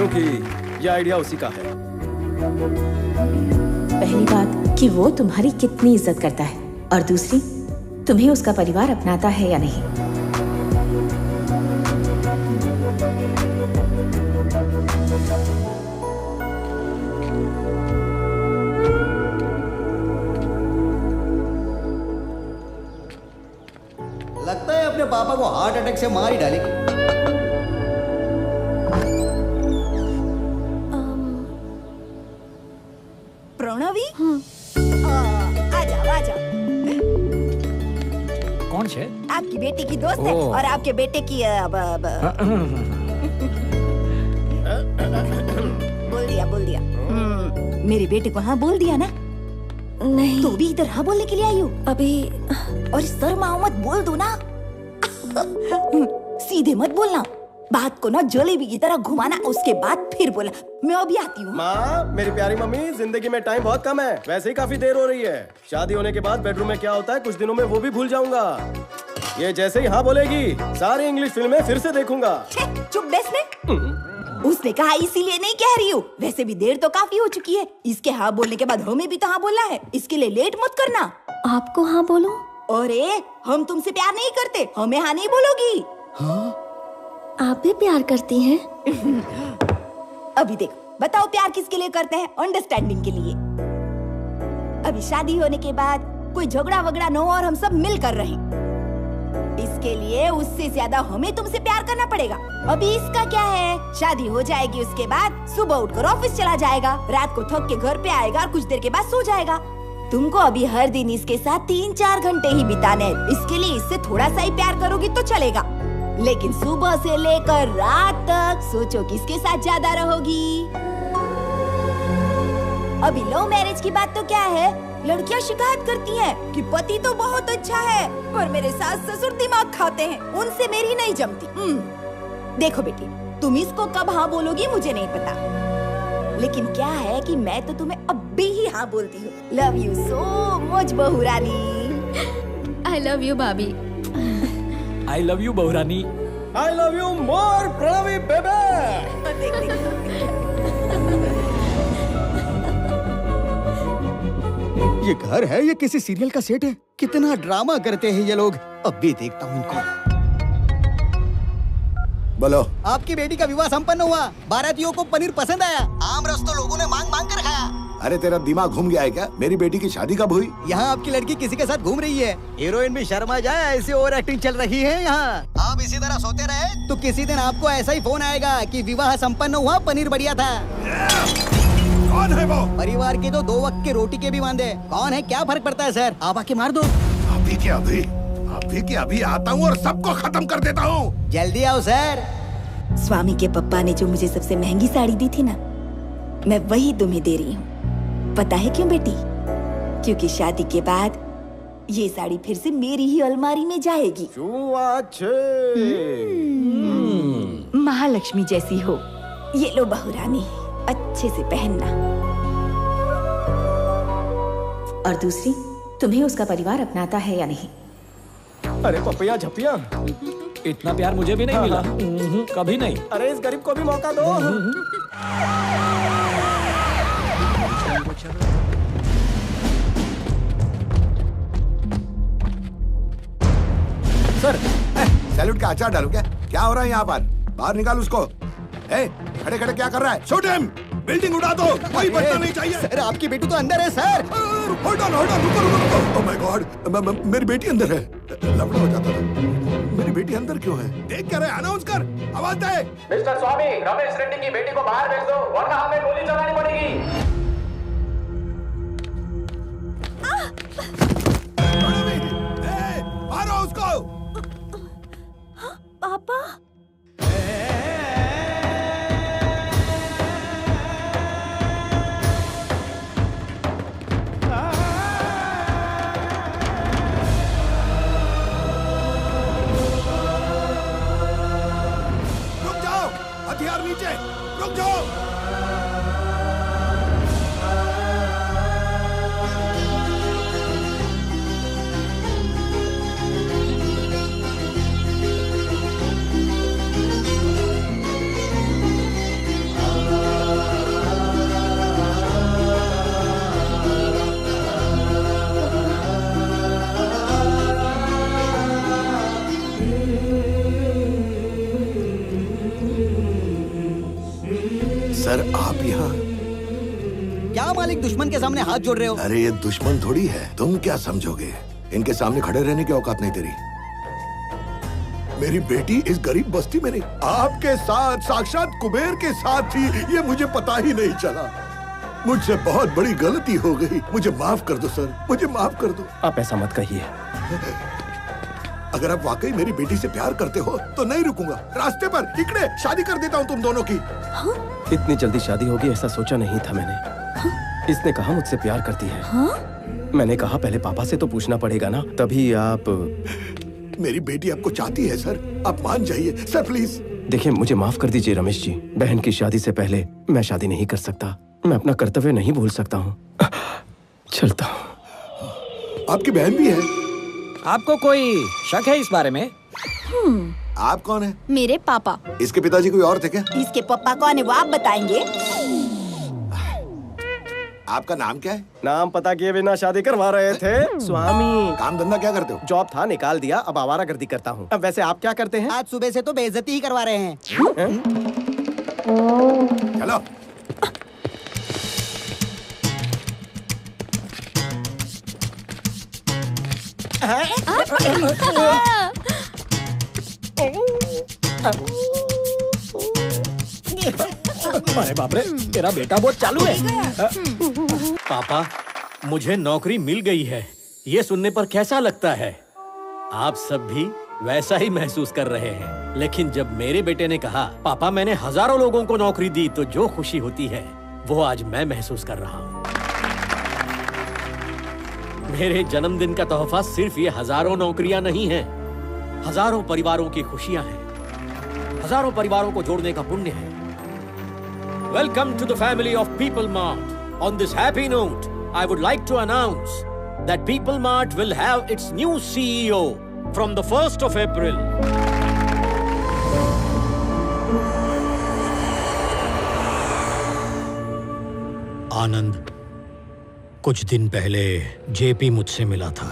कि यह आइडिया उसी का है। पहली बात कि वो तुम्हारी कितनी इज्जत करता है, और दूसरी तुम्हें उसका परिवार अपनाता है या नहीं। लगता है अपने पापा को हार्ट अटैक से मार ही डालेगी। प्रणवी, आ जाओ आ जाओ। कौन है? आपकी बेटी की दोस्त है और आपके बेटे की बोल दिया। मेरे बेटे को हाँ बोल दिया ना? नहीं। तो भी इधर हाँ बोलने के लिए आई हो अभी। और शर्माओ मत, बोल दो ना। सीधे मत बोलना, बात को ना जलेबी की तरह घुमाना, उसके बाद फिर बोला। मैं अभी आती हूँ। माँ, मेरी प्यारी मम्मी, जिंदगी में टाइम बहुत कम है, वैसे ही काफी देर हो रही है। शादी होने के बाद बेडरूम में क्या होता है कुछ दिनों में वो भी भूल जाऊंगा। ये जैसे ही हाँ बोलेगी सारी इंग्लिश फिल्में फिर से देखूंगा। चुप बैठने। उसने कहा इसीलिए नहीं कह रही हूँ, वैसे भी देर तो काफी हो चुकी है। इसके हाँ बोलने के बाद हमें भी तो हाँ बोलना है, इसके लिए लेट मत करना। आपको हाँ बोलूं? अरे हम तुमसे प्यार नहीं करते, हमें हाँ नहीं बोलोगी। आप भी प्यार करती हैं? अभी देखो, बताओ प्यार किसके लिए करते हैं? अंडरस्टैंडिंग के लिए। अभी शादी होने के बाद कोई झगड़ा वगड़ा न हो और हम सब मिलकर रहें, इसके लिए उससे ज्यादा हमें तुमसे प्यार करना पड़ेगा। अभी इसका क्या है, शादी हो जाएगी, उसके बाद सुबह उठकर ऑफिस चला जाएगा, रात को थक के घर पे आएगा और कुछ देर के बाद सो जाएगा। तुमको अभी हर दिन इसके साथ 3-4 घंटे ही बिताने हैं, इसके लिए इससे थोड़ा सा ही प्यार करोगी तो चलेगा, लेकिन सुबह से लेकर रात तक सोचो किसके साथ ज्यादा रहोगी। अभी लव मैरिज की बात तो क्या है, लड़कियां शिकायत करती हैं कि पति तो बहुत अच्छा है पर मेरे सास ससुर दिमाग खाते हैं, उनसे मेरी नहीं जमती। देखो बेटी, तुम इसको कब हाँ बोलोगी मुझे नहीं पता, लेकिन क्या है कि मैं तो तुम्हें अभी ही हाँ बोलती हूँ। लव यू सो मच बहू रानी। आई love you bhabhi. I love you bahurani. I love you more Pranavi baby. ये घर है ये किसी सीरियल का सेट है? कितना ड्रामा करते हैं ये लोग। अब भी देखता हूँ इनको। बोलो। आपकी बेटी का विवाह संपन्न हुआ, बारातियों को पनीर पसंद आया, आम रस तो लोगों ने मांग मांग कर खाया। अरे तेरा दिमाग घूम गया है क्या? मेरी बेटी की शादी कब हुई? यहाँ आपकी लड़की किसी के साथ घूम रही है, हीरोइन भी शर्मा जाए, ऐसी ओवर एक्टिंग चल रही है यहाँ। आप इसी तरह सोते रहे तो किसी दिन आपको ऐसा ही फोन आएगा कि विवाह संपन्न हुआ, पनीर बढ़िया था। कौन है वो? परिवार के तो 2 वक्त की रोटी के भी वांदे। कौन है क्या फर्क पड़ता है सर, आप आके मार दो। अभी के अभी आता हूँ और सबको खत्म कर देता हूँ। जल्दी आओ सर। स्वामी के पप्पा ने जो मुझे सबसे महंगी साड़ी दी थी ना, मैं वही तुम्हें दे रही हूँ। पता है क्यों बेटी? क्योंकि शादी के बाद ये साड़ी फिर से मेरी ही अलमारी में जाएगी। महालक्ष्मी जैसी हो। ये लो बहू रानी, अच्छे से पहनना। और दूसरी, तुम्हें उसका परिवार अपनाता है या नहीं। अरे पपिया झपिया, इतना प्यार मुझे भी नहीं मिला। कभी नहीं। अरे इस गरीब को भी मौका दो। सर, सैल्यूट का अचार डालू क्या? क्या हो रहा है यहाँ पर? बाहर निकाल उसको। खड़े खड़े क्या कर रहा है? Shoot him! बिल्डिंग उड़ा दो, कोई बचना नहीं चाहिए। सर आपकी बेटी तो अंदर है सर। होल्ड ऑन, रुको। ओह माय गॉड, मेरी बेटी अंदर है। लफड़ा हो जाता था। मेरी बेटी अंदर क्यों है? देख क्या रहे? अनाउंस कर, आवाज दे। मिस्टर स्वामी, रमेश रेड्डी की बेटी को बाहर भेज दो, वरना हमें गोली चलानी पड़ेगी। मारो उसको। पापा, रुक जाओ, हथियार नीचे, रुक जाओ। सर आप यहाँ? क्या मालिक दुश्मन के सामने हाथ जोड़ रहे हो? अरे ये दुश्मन थोड़ी है, तुम क्या समझोगे? इनके सामने खड़े रहने की औकात नहीं तेरी। मेरी बेटी इस गरीब बस्ती में नहीं, आपके साथ, साक्षात कुबेर के साथ थी, ये मुझे पता ही नहीं चला। मुझसे बहुत बड़ी गलती हो गई, मुझे माफ कर दो सर, मुझे माफ कर दो। आप ऐसा मत कहिए। अगर आप वाकई मेरी बेटी से प्यार करते हो तो नहीं रुकूंगा, रास्ते पर इकड़े शादी कर देता हूँ तुम दोनों की। इतनी जल्दी शादी होगी ऐसा सोचा नहीं था मैंने। इसने कहा मुझसे प्यार करती है। मैंने कहा पहले पापा से तो पूछना पड़ेगा ना, तभी आप। मेरी बेटी आपको चाहती है सर, आप मान जाइए सर प्लीज। देखिए मुझे माफ कर दीजिए रमेश जी, बहन की शादी से पहले मैं शादी नहीं कर सकता। मैं अपना कर्तव्य नहीं भूल सकता हूँ। चलता हूँ। आपकी बहन भी है? आपको कोई शक है इस बारे में? आप कौन है? मेरे पापा। इसके पिताजी कोई और थे क्या? इसके पापा कौन है वो आप बताएंगे? आपका नाम क्या है? नाम पता किए बिना शादी करवा रहे थे स्वामी। काम धंधा क्या करते हो? जॉब था निकाल दिया, अब आवारागर्दी करता हूँ। अब वैसे आप क्या करते हैं? आज सुबह से तो बेइज्जती ही करवा रहे हैं। चलो। अरे बाप रे, तेरा बेटा बहुत चालू है। पापा, मुझे नौकरी मिल गई है। ये सुनने पर कैसा लगता है? आप सब भी वैसा ही महसूस कर रहे हैं। लेकिन जब मेरे बेटे ने कहा पापा मैंने हजारों लोगों को नौकरी दी, तो जो खुशी होती है वो आज मैं महसूस कर रहा हूँ। मेरे जन्मदिन का तोहफा सिर्फ ये हजारों नौकरियां नहीं है, हजारों परिवारों की खुशियां हैं, हजारों परिवारों को जोड़ने का पुण्य है। Welcome to the family of People Mart. On this happy note, I would like to announce that People Mart will have its new CEO from the 1st of April. आनंद, कुछ दिन पहले जेपी मुझसे मिला था।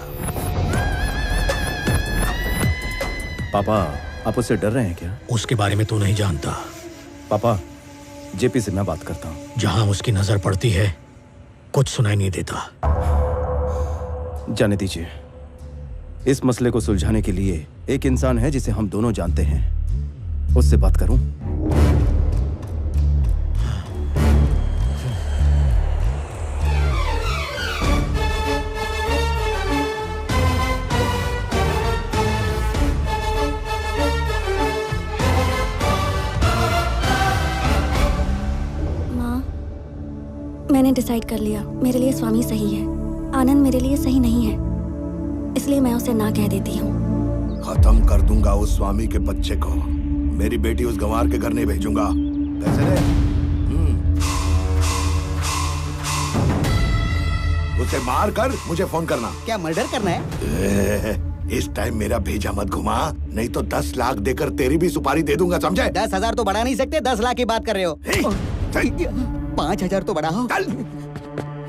पापा आप उससे डर रहे हैं क्या? उसके बारे में तू नहीं जानता। पापा जेपी से मैं बात करता हूँ। जहां उसकी नजर पड़ती है कुछ सुनाई नहीं देता। जाने दीजिए। इस मसले को सुलझाने के लिए एक इंसान है जिसे हम दोनों जानते हैं, उससे बात करूं? मैंने डिसाइड कर लिया, मेरे लिए स्वामी सही है, आनंद मेरे लिए सही नहीं है, इसलिए मैं उसे ना कह देती हूँ। खत्म कर दूंगा उस स्वामी के बच्चे को। मेरी बेटी उस गंवार के घर नहीं भेजूंगा। कैसे रे? उसे मार कर मुझे फोन करना। क्या मर्डर करना है? इस टाइम मेरा भेजा मत घुमा, नहीं तो 10 लाख देकर तेरी भी सुपारी दे दूंगा, समझे? 10,000 तो बढ़ा नहीं सकते, 10 लाख की बात कर रहे हो। 5,000 तो बढ़ाओ। चल,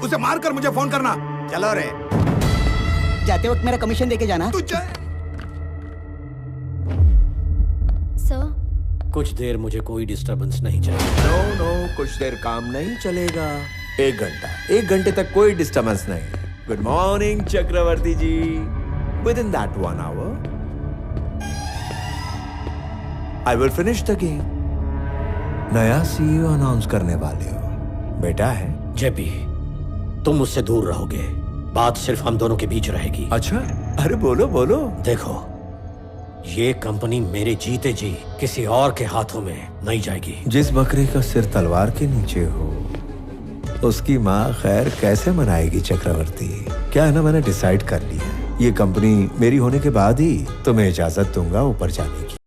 उसे मार कर मुझे फोन करना। चलो रे। जाते वक्त मेरा कमीशन देके जाना। तू जा। सर, कुछ देर मुझे कोई डिस्टरबेंस नहीं चाहिए। नो, कुछ देर काम नहीं चलेगा। 1 घंटा, 1 घंटे तक कोई डिस्टरबेंस नहीं। Good morning Chakravarti ji. With in that 1 hour I will finish the game. नया CEO अनाउंस करने वाले हो, बेटा है। जेपी, तुम मुझसे दूर रहोगे, बात सिर्फ हम दोनों के बीच रहेगी। अच्छा, अरे बोलो बोलो। देखो, ये कंपनी मेरे जीते जी किसी और के हाथों में नहीं जाएगी। जिस बकरे का सिर तलवार के नीचे हो उसकी माँ खैर कैसे मनाएगी चक्रवर्ती? क्या है ना, मैंने डिसाइड कर लिया, ये कंपनी मेरी होने के बाद ही तुम्हें इजाजत दूंगा ऊपर जाने की।